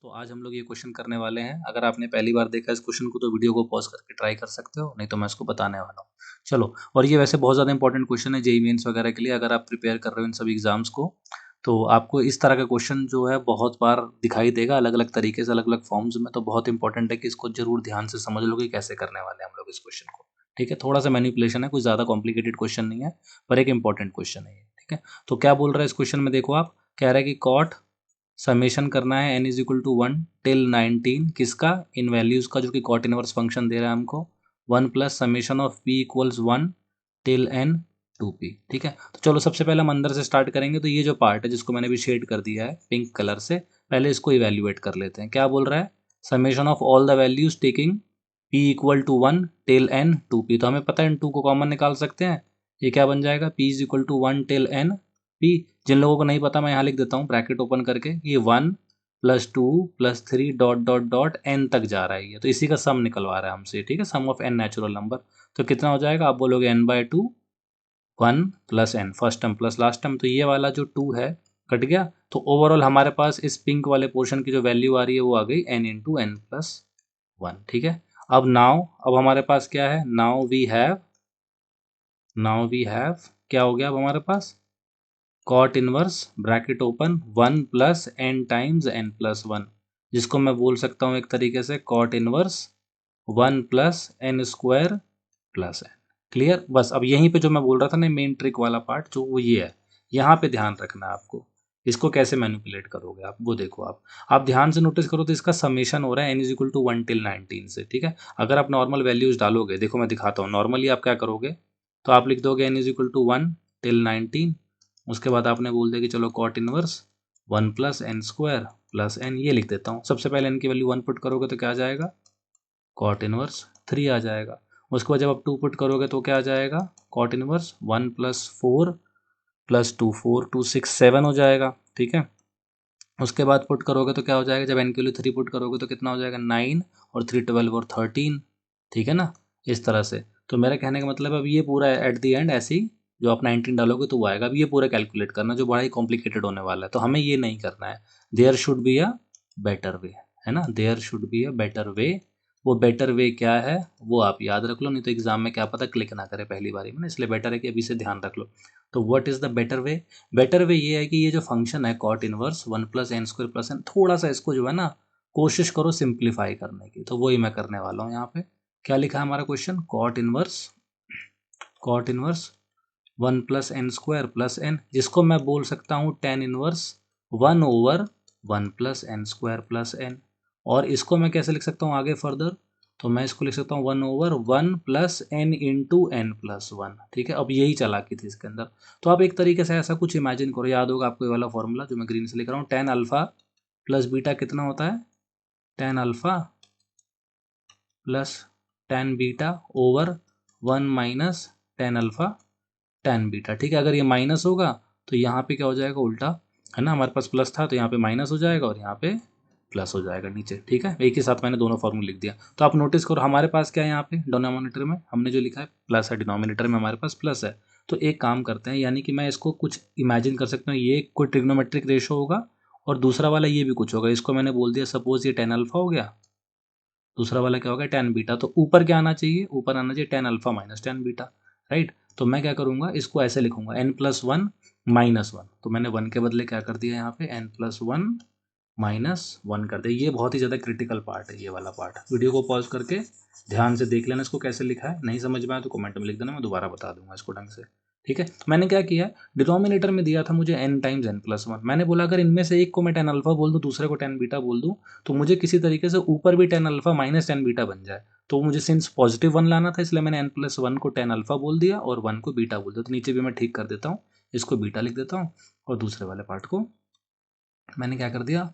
दोस्तों आज हम लोग ये क्वेश्चन करने वाले हैं। अगर आपने पहली बार देखा इस क्वेश्चन को तो वीडियो को पॉज करके ट्राई कर सकते हो, नहीं तो मैं इसको बताने वाला हूँ। चलो, और ये वैसे बहुत ज़्यादा इंपॉर्टेंट क्वेश्चन है जेईई मेंस वगैरह के लिए। अगर आप प्रिपेयर कर रहे हो इन सभी एग्जाम्स को तो आपको इस तरह का क्वेश्चन जो है बहुत बार दिखाई देगा, अलग अलग तरीके से, अलग अलग फॉर्म्स में। तो बहुत इंपॉर्टेंट है कि इसको जरूर ध्यान से समझ लो कि कैसे करने वाले हैं हम लोग इस क्वेश्चन को। ठीक है, थोड़ा सा मैनिपुलेशन है, कुछ ज़्यादा कॉम्प्लिकेटेड क्वेश्चन नहीं है, पर एक इंपॉर्टेंट क्वेश्चन है ये। ठीक है, तो क्या बोल रहा है इस क्वेश्चन में, देखो आप, कह रहा है कि कॉट समेशन करना है n is equal to 1 till 19 किसका, इन वैल्यूज का, जो कि कॉट इनवर्स फंक्शन दे रहा है हमको, 1 plus summation of p equals 1 till n 2p। ठीक है, तो चलो सबसे पहले हम अंदर से स्टार्ट करेंगे। तो ये जो पार्ट है जिसको मैंने भी शेड कर दिया है पिंक कलर से, पहले इसको इवेल्युएट कर लेते हैं। क्या बोल रहा है, summation of all the values taking p equal to 1 till n 2p। तो हमें पता है इन 2 को कॉमन निकाल सकते हैं। ये क्या बन जाएगा, p is equal to 1 till n p। जिन लोगों को नहीं पता मैं यहाँ लिख देता हूँ ब्रैकेट ओपन करके, ये 1 plus 2 plus 3 dot dot dot n तक जा रहा है ये, तो इसी का सम निकलवा रहा है हमसे। ठीक है, sum of n natural number. तो कितना हो जाएगा, आप बोलोगे n/2 1 plus n, first term plus last term. तो ये वाला जो 2 है कट गया। तो ओवरऑल हमारे पास इस पिंक वाले पोर्शन की जो वैल्यू आ रही है वो आ गई n इंटू एन प्लस 1। ठीक है, अब हमारे पास क्या है, नाउ वी हैव क्या हो गया अब हमारे पास, cot inverse bracket open 1 plus n times n plus 1, जिसको मैं बोल सकता हूँ एक तरीके से cot inverse 1 plus n square plus n. Clear, बस अब यहीं पे जो मैं बोल रहा था ना मेन ट्रिक वाला पार्ट, जो वो ये है, यहाँ पे ध्यान रखना है आपको। इसको कैसे मैनिपुलेट करोगे आप वो देखो। आप ध्यान से नोटिस करो तो इसका समेशन हो रहा है n is equal to 1 till 19 से। ठीक है, अगर आप नॉर्मल वैल्यूज डालोगे, देखो मैं दिखाता हूँ, नॉर्मली आप क्या करोगे, तो आप लिख दोगे n is equal to 1 till 19। उसके बाद आपने बोल दिया कि चलो cot inverse 1 plus n square plus n, ये लिख देता हूँ। सबसे पहले एन की वैल्यू 1 पुट करोगे तो क्या आ जाएगा, कॉट इनवर्स 3 आ जाएगा। उसके बाद जब आप 2 पुट करोगे तो क्या आ जाएगा, कॉट इनवर्स 1 प्लस 4 प्लस 2 4 2 6 7 हो जाएगा। ठीक है, उसके बाद पुट करोगे तो क्या हो जाएगा, जब एन की वैल्यू 3 पुट करोगे तो कितना हो जाएगा, 9 और 3 12 और 13। ठीक है ना, इस तरह से। तो मेरा कहने का मतलब अब ये पूरा एट दी एंड ऐसे ही जो आप 19 डालोगे तो वो आएगा। अब ये पूरा कैलकुलेट करना जो बड़ा ही कॉम्प्लिकेटेड होने वाला है, तो हमें ये नहीं करना है। There should be a better way, है ना, there should be a better way. वो बेटर वे क्या है वो आप याद रख लो, नहीं तो एग्जाम में क्या पता क्लिक ना करे पहली बारी में ना, इसलिए बेटर है कि अभी से ध्यान रख लो। तो what is the better way, better way ये है कि ये जो फंक्शन है cot inverse 1 plus n square plus n, थोड़ा सा इसको जो है ना कोशिश करो सिंप्लीफाई करने की। तो वही मैं करने वाला हूँ यहाँ पे। क्या लिखा है हमारा question, cot inverse 1 plus n square plus n, जिसको मैं बोल सकता हूँ tan inverse 1 over 1 plus n square plus n. और इसको मैं कैसे लिख सकता हूँ आगे फर्दर, तो मैं इसको लिख सकता हूँ 1 over 1 plus n into n plus 1। ठीक है, अब यही चालाकी थी इसके अंदर। तो आप एक तरीके से ऐसा कुछ इमेजिन करो, याद होगा आपको ये वाला फॉर्मूला जो मैं ग्रीन से लिख रहा हूँ, टेन अल्फा प्लस बीटा कितना होता है, tan alpha plus tan beta over 1 minus tan alpha tan beta. ठीक है, अगर ये माइनस होगा तो यहाँ पे क्या हो जाएगा उल्टा, है ना, हमारे पास प्लस था तो यहाँ पे माइनस हो जाएगा और यहाँ पे प्लस हो जाएगा नीचे। ठीक है, एक ही साथ मैंने दोनों फॉर्मूला लिख दिया। तो आप नोटिस करो हमारे पास क्या है, यहाँ पे डिनोमिनेटर में हमने जो लिखा है प्लस है, डिनोमिनेटर में हमारे पास प्लस है। तो एक काम करते हैं, यानी कि मैं इसको कुछ इमेजिन कर सकता हूँ, ये कोई ट्रिग्नोमेट्रिक रेशो होगा और दूसरा वाला ये भी कुछ होगा। इसको मैंने बोल दिया सपोज ये टेन अल्फा हो गया, दूसरा वाला क्या होगा टेन बीटा। तो ऊपर क्या आना चाहिए, ऊपर आना चाहिए tan alpha minus tan beta, right. तो मैं क्या करूंगा, इसको ऐसे लिखूंगा n plus one minus one. तो मैंने वन के बदले क्या कर दिया यहाँ पे, n plus one minus one कर दिया। ये बहुत ही ज़्यादा क्रिटिकल पार्ट है ये वाला पार्ट। वीडियो को पॉज करके ध्यान से देख लेना इसको कैसे लिखा है। नहीं समझ में आया तो कमेंट में लिख देना, मैं दोबारा बता दूंगा इसको ढंग से। ठीक है, मैंने क्या किया, डिनोमिनेटर में दिया था मुझे n times n plus one. मैंने बोला अगर इनमें से एक को मैं टेन अल्फा बोल दूँ, दूसरे को टेन बीटा बोल दूँ, तो मुझे किसी तरीके से ऊपर भी ten alpha minus tan beta बन जाए। तो मुझे सिंस पॉजिटिव वन लाना था, इसलिए मैंने एन प्लस वन को टेन अल्फा बोल दिया और वन को बीटा बोल दिया। तो नीचे भी मैं ठीक कर देता हूँ, इसको बीटा लिख देता हूँ और दूसरे वाले पार्ट को मैंने क्या कर दिया,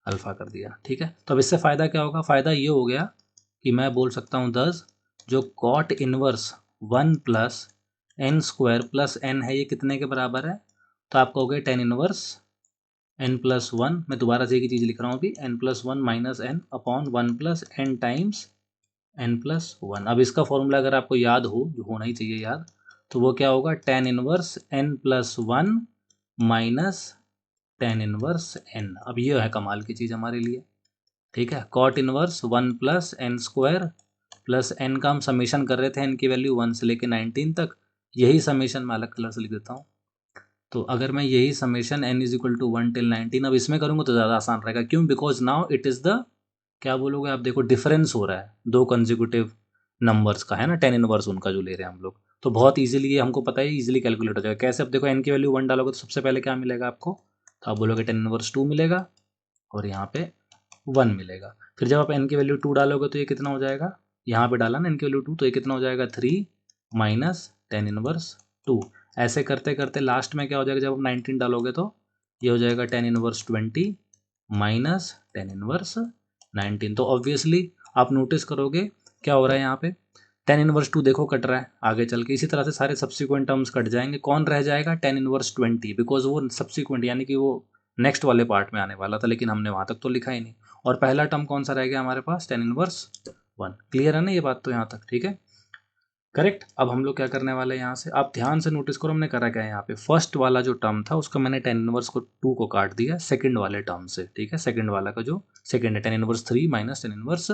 अल्फा कर दिया। ठीक है, तो अब इससे फ़ायदा क्या होगा, फ़ायदा ये हो गया कि मैं बोल सकता हूँ 10 जो cot inverse 1 plus n square plus n है, ये कितने के बराबर है, तो आप कहोगे tan inverse n plus one. मैं दोबारा से एक ही चीज़ लिख रहा हूँ अभी, n plus one minus n upon one plus n times n plus one. अब इसका फॉर्मूला अगर आपको याद हो, जो होना ही चाहिए याद, तो वो क्या होगा, tan inverse n plus one minus tan inverse n. अब ये है कमाल की चीज़ हमारे लिए, ठीक है। Cot inverse 1 plus n square plus n का हम समीशन कर रहे थे, एन की वैल्यू 1 से लेके 19 तक। यही समीशन मैं अलग कलर से लिख देता हूँ। तो अगर मैं यही summation n is equal to 1 till 19 अब इसमें करूँगा तो ज़्यादा आसान रहेगा। क्यों? Because now it is the, क्या बोलोगे आप, देखो डिफरेंस हो रहा है दो कंजिक्यूटिव नंबर्स का, है ना, टेन इनवर्स उनका जो ले रहे हैं हम लोग। तो बहुत इजीली ये हमको पता है, इजीली कैलकुलेट हो जाएगा। कैसे? अब देखो n की वैल्यू 1 डालोगे तो सबसे पहले क्या मिलेगा आपको, तो आप बोलोगे टेन इनवर्स 2 मिलेगा और यहाँ पे 1 मिलेगा। फिर जब आप n की वैल्यू 2 डालोगे तो ये कितना हो जाएगा, यहाँ पे डाला ना n की वैल्यू 2, तो ये कितना हो जाएगा 3 माइनस टेन इनवर्स 2। ऐसे करते करते लास्ट में क्या हो जाएगा, जब आप 19 डालोगे तो ये हो जाएगा ten inverse 20 minus tan inverse 19। तो ऑब्वियसली आप नोटिस करोगे क्या हो रहा है यहाँ पे, टेन इनवर्स 2 देखो कट रहा है आगे चल के। इसी तरह से सारे सब्सिक्वेंट टर्म्स कट जाएंगे। कौन रह जाएगा, टेन इनवर्स 20, बिकॉज वो सब्सिक्वेंट यानी कि वो नेक्स्ट वाले पार्ट में आने वाला था, लेकिन हमने वहाँ तक तो लिखा ही नहीं। और पहला टर्म कौन सा रह गया हमारे पास, टेन इनवर्स 1। क्लियर है ना ये बात तो यहाँ तक, ठीक है, करेक्ट। अब हम लोग क्या करने वाले हैं यहाँ से, आप ध्यान से नोटिस करो हमने करा क्या है यहाँ पे। फर्स्ट वाला जो टर्म था उसका मैंने टेन इनवर्स को 2 को काट दिया सेकंड वाले टर्म से, ठीक है। सेकंड वाला का जो सेकंड है tan inverse 3 minus tan inverse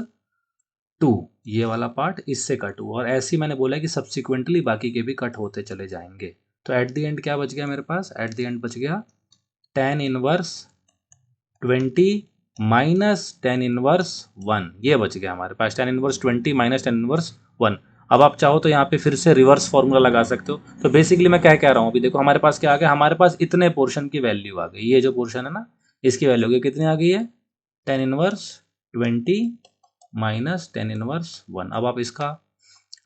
2, ये वाला पार्ट इससे कट हुआ। और ऐसे ही मैंने बोला कि सब्सिक्वेंटली बाकी के भी कट होते चले जाएंगे। तो एट द एंड क्या बच गया मेरे पास, एट द एंड बच गया tan inverse 20 minus tan inverse 1, ये बच गया हमारे पास, tan inverse 20 minus tan inverse 1। अब आप चाहो तो यहाँ पे फिर से रिवर्स फॉर्मूला लगा सकते हो। तो बेसिकली मैं क्या कह रहा हूँ, अभी देखो हमारे पास क्या आ गया, हमारे पास इतने पोर्शन की वैल्यू आ गई। ये जो पोर्शन है ना, इसकी वैल्यू कितनी आ गई है, ten inverse 20 minus tan inverse 1। अब आप इसका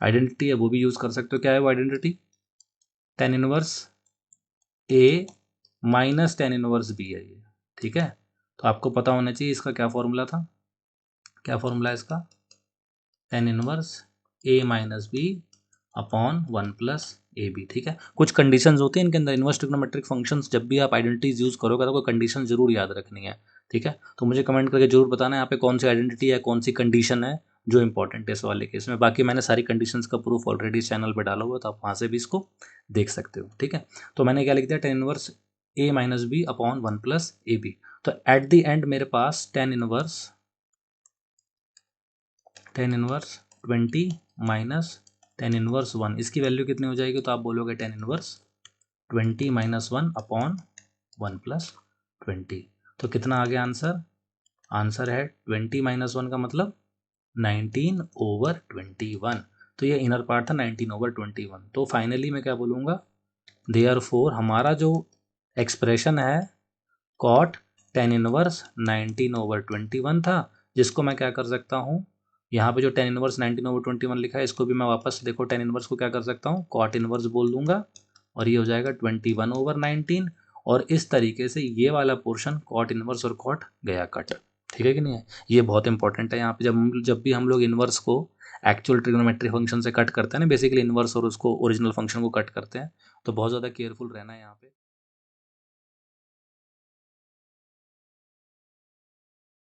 आइडेंटिटी है वो भी यूज कर सकते हो। क्या है वो identity, ten inverse a minus tan inverse B है ये, ठीक है। तो आपको पता होना चाहिए इसका क्या फॉर्मूला था, क्या फॉर्मूला है इसका, tan inverse a minus b upon 1 plus a b, ठीक है। कुछ कंडीशंस होती हैं इनके अंदर, इनवर्स ट्रिग्नोमेट्रिक फंक्शंस जब भी आप आइडेंटिटीज यूज करोगे तो कोई कंडीशन जरूर याद रखनी है, ठीक है। तो मुझे कमेंट करके जरूर बताना यहाँ पे कौन सी आइडेंटिटी है, कौन सी कंडीशन है जो इंपॉर्टेंट है इस वाले केस में। बाकी मैंने सारी कंडीशंस का प्रूफ ऑलरेडी चैनल पे डाला हुआ है, तो आप वहाँ से भी इसको देख सकते हो, ठीक है। तो मैंने क्या लिख दिया, tan inverse a minus b upon 1 plus a b. तो एट द एंड मेरे पास tan inverse 20 minus tan inverse 1, इसकी वैल्यू कितनी हो जाएगी, तो आप बोलोगे tan inverse 20 minus 1 upon 1 plus 20। तो कितना आ गया आंसर, आंसर है 20 माइनस 1 का मतलब 19/21। तो ये इनर पार्ट था 19/21। तो फाइनली मैं क्या बोलूँगा, देयरफॉर हमारा जो एक्सप्रेशन है कॉट टेन इनवर्स 19/21 था, जिसको मैं क्या कर सकता हूँ, यहाँ पे जो टेन इनवर्स 19/21 लिखा है इसको भी मैं वापस देखो टेन इनवर्स को क्या कर सकता हूँ, कॉट इनवर्स बोल दूंगा और ये हो जाएगा 21/19। और इस तरीके से ये वाला पोर्शन कॉट इनवर्स और कॉट गया कट, ठीक है कि नहीं है। ये बहुत इंपॉर्टेंट है यहाँ पे, जब भी हम लोग इनवर्स को एक्चुअल ट्रिग्नोमेट्री फंक्शन से कट करते हैं ना, बेसिकली इनवर्स और उसको ओरिजिनल फंक्शन को कट करते हैं, तो बहुत ज़्यादा केयरफुल रहना है यहाँ पे।